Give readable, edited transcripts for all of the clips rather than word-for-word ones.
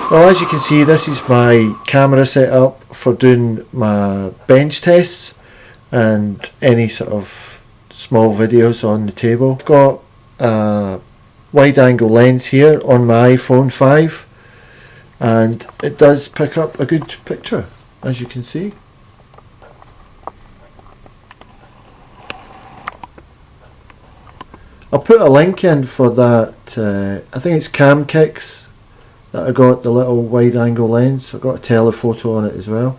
Well, as you can see, this is my camera setup for doing my bench tests and any sort of small videos on the table. I've got a wide angle lens here on my iPhone 5 and it does pick up a good picture, as you can see. I'll put a link in for that, I think it's Cam Kicks that I got, the little wide angle lens. I've got a telephoto on it as well.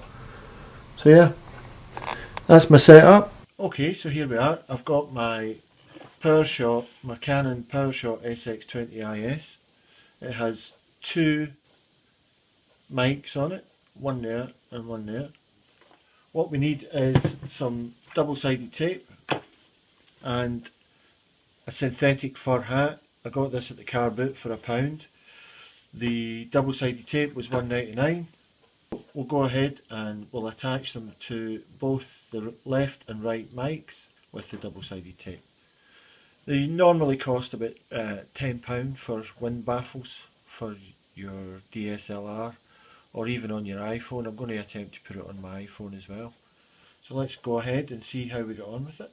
So yeah, that's my setup. Okay, so here we are. I've got my PowerShot, my Canon PowerShot SX20IS. It has two mics on it, one there and one there. What we need is some double-sided tape and a synthetic fur hat. I got this at the car boot for £1. The double-sided tape was $1.99. We'll go ahead and we'll attach them to both the left and right mics with the double-sided tape. They normally cost about £10 for wind baffles for your DSLR or even on your iPhone. I'm going to attempt to put it on my iPhone as well. So let's go ahead and see how we get on with it.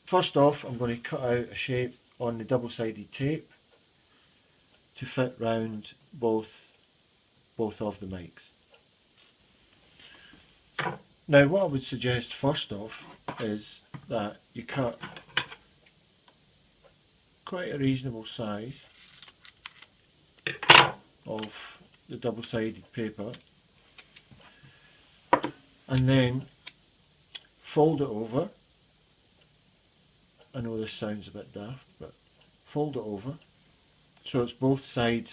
First off, I'm going to cut out a shape on the double-sided tape to fit round both of the mics. Now what I would suggest first off is that you cut quite a reasonable size of the double-sided paper and then fold it over. I know this sounds a bit daft, but fold it over so it's both sides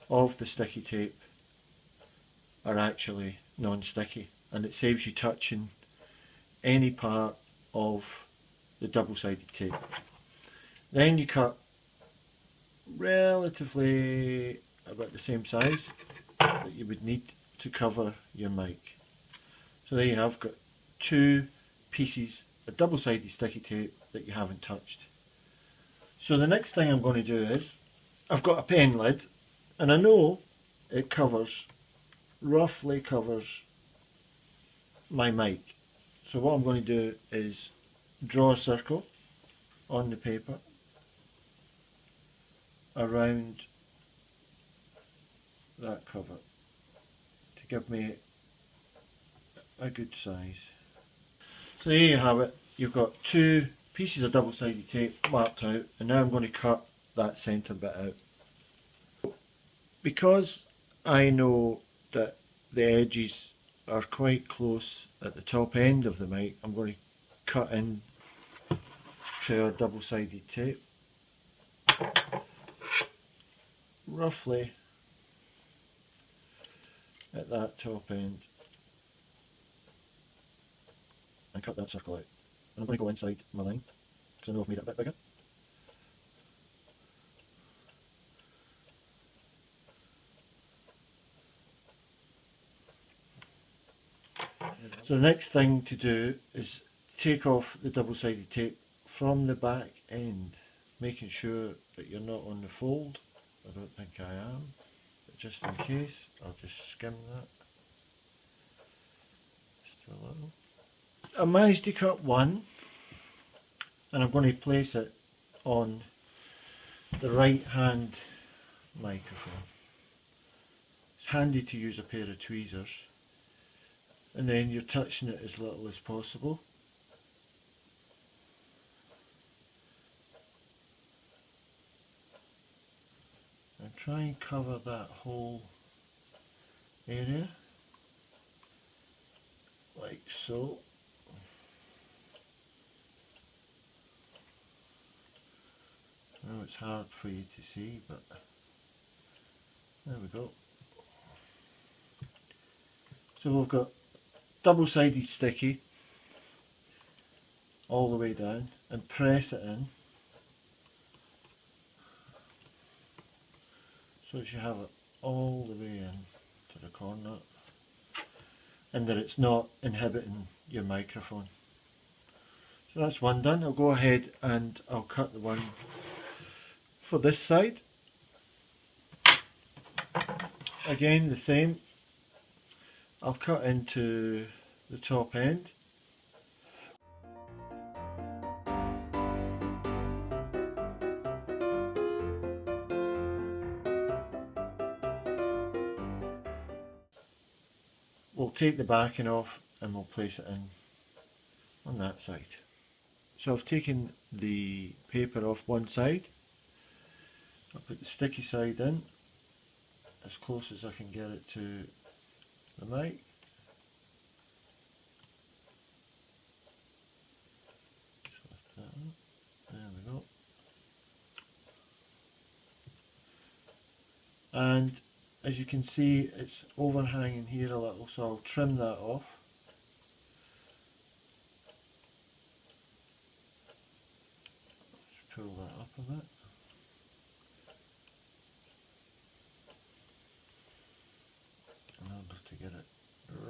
of the sticky tape are actually non-sticky, and it saves you touching any part of the double-sided tape. Then you cut relatively about the same size that you would need to cover your mic. So there you have got two pieces of double-sided sticky tape that you haven't touched. So the next thing I'm going to do is, I've got a pen lid and I know it roughly covers my mic. So what I'm going to do is draw a circle on the paper around that cover to give me a good size. So there you have it. You've got two pieces of double-sided tape marked out, and now I'm going to cut that centre bit out. Because I know that the edges are quite close at the top end of the mic, I'm going to cut in to our double-sided tape roughly at that top end and cut that circle out. And I'm going to go inside my line because I know I've made it a bit bigger. So the next thing to do is take off the double-sided tape from the back end, making sure that you're not on the fold. I don't think I am, but just in case, I'll just skim that just a little. I managed to cut one, and I'm going to place it on the right hand microphone. It's handy to use a pair of tweezers, and then you're touching it as little as possible. And try and cover that whole area like so. I know it's hard for you to see, but there we go. So we've got double-sided sticky all the way down, and press it in so that you have it all the way in to the corner and that it's not inhibiting your microphone. So that's one done. I'll go ahead and I'll cut the one for this side. again the same. I'll cut into the top end. We'll take the backing off and we'll place it in on that side. So I've taken the paper off one side. I'll put the sticky side in as close as I can get it to the mic. Just lift that up. There we go. And as you can see, it's overhanging here a little, so I'll trim that off. Just pull that up a bit. In order to get it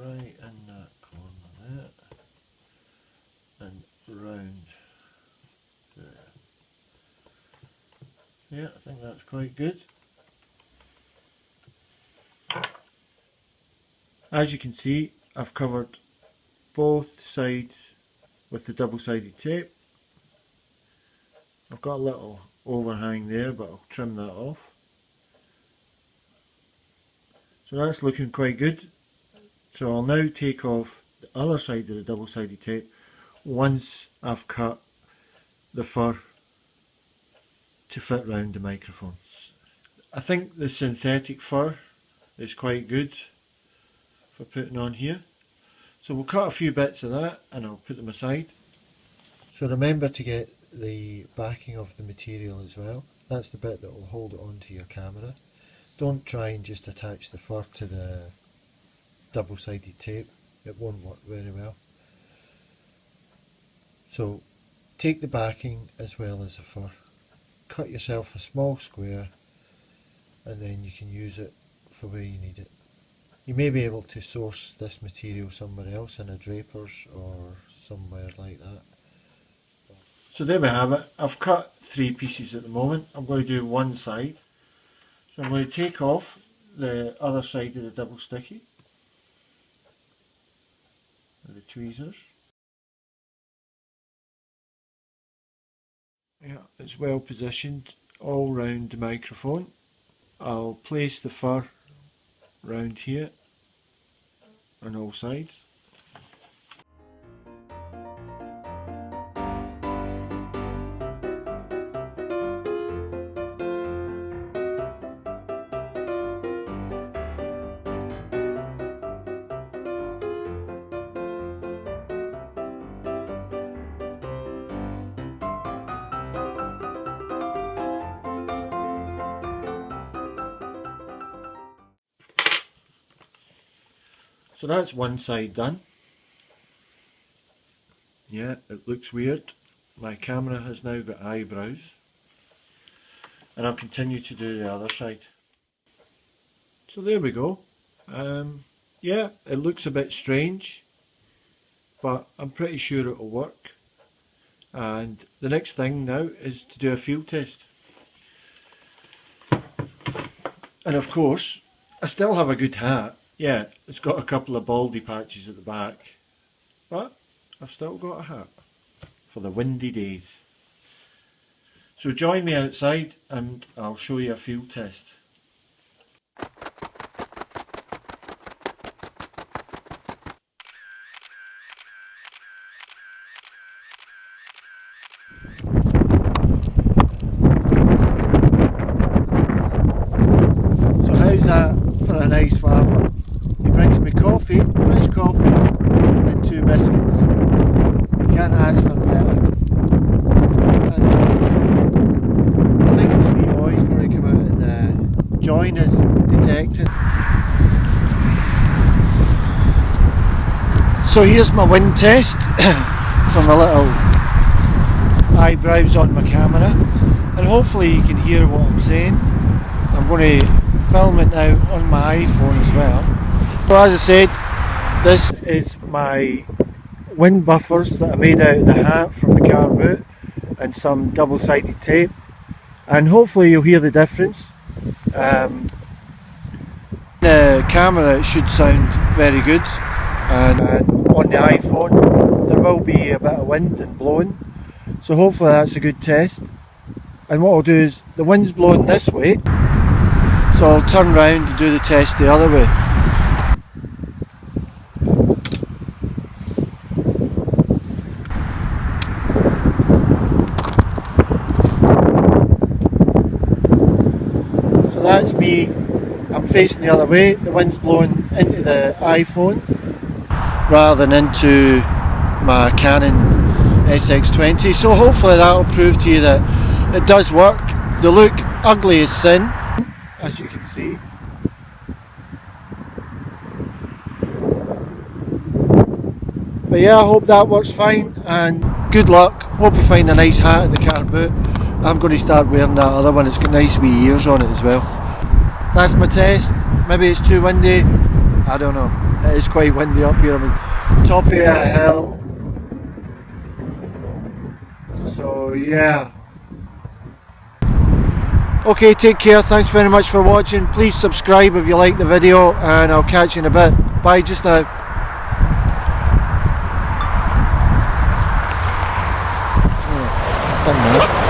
right in that corner there, and round there. Yeah, I think that's quite good. As you can see, I've covered both sides with the double-sided tape. I've got a little overhang there, but I'll trim that off. So that's looking quite good. So I'll now take off the other side of the double-sided tape once I've cut the fur to fit round the microphones. I think the synthetic fur is quite good for putting on here. So we'll cut a few bits of that and I'll put them aside. So remember to get the backing of the material as well. That's the bit that will hold it onto your camera. Don't try and just attach the fur to the double-sided tape. It won't work very well. So take the backing as well as the fur. Cut yourself a small square and then you can use it for where you need it. You may be able to source this material somewhere else, in a draper's or somewhere like that. So there we have it. I've cut 3 pieces at the moment. I'm going to do one side. So I'm going to take off the other side of the double sticky with the tweezers. Yeah, it's well positioned all round the microphone. I'll place the fur round here on all sides. So that's one side done. Yeah, it looks weird. My camera has now got eyebrows. And I'll continue to do the other side. So there we go. Yeah, it looks a bit strange, but I'm pretty sure it will work. And the next thing now is to do a field test. And of course, I still have a good hat. Yeah, it's got a couple of baldy patches at the back, but I've still got a hat for the windy days. So join me outside and I'll show you a field test. So how's that for a nice farmer? He brings me coffee, fresh coffee, and 2 biscuits. You can't ask for better. That's I think this wee boy's going to come out and join us detecting. So here's my wind test from a little eyebrows on my camera, and hopefully you can hear what I'm saying. I'm going to film it now on my iPhone as well. So as I said, this is my wind buffers that I made out of the hat from the car boot and some double-sided tape, and hopefully you'll hear the difference. The camera, it should sound very good, and on the iPhone there will be a bit of wind and blowing, so hopefully that's a good test. And what I'll do is, the wind's blowing this way, so I'll turn round and do the test the other way. So that's me. I'm facing the other way, the wind's blowing into the iPhone rather than into my Canon SX20, so hopefully that'll prove to you that it does work. They look ugly as sin, as you can see. But yeah, I hope that works fine, and good luck. Hope you find a nice hat at the car boot. I'm going to start wearing that other one, it's got nice wee ears on it as well. That's my test. Maybe it's too windy, I don't know. It is quite windy up here. I'm on top of a hill. So yeah. Okay, take care. Thanks very much for watching. Please subscribe if you like the video, and I'll catch you in a bit. Bye just now. Done that.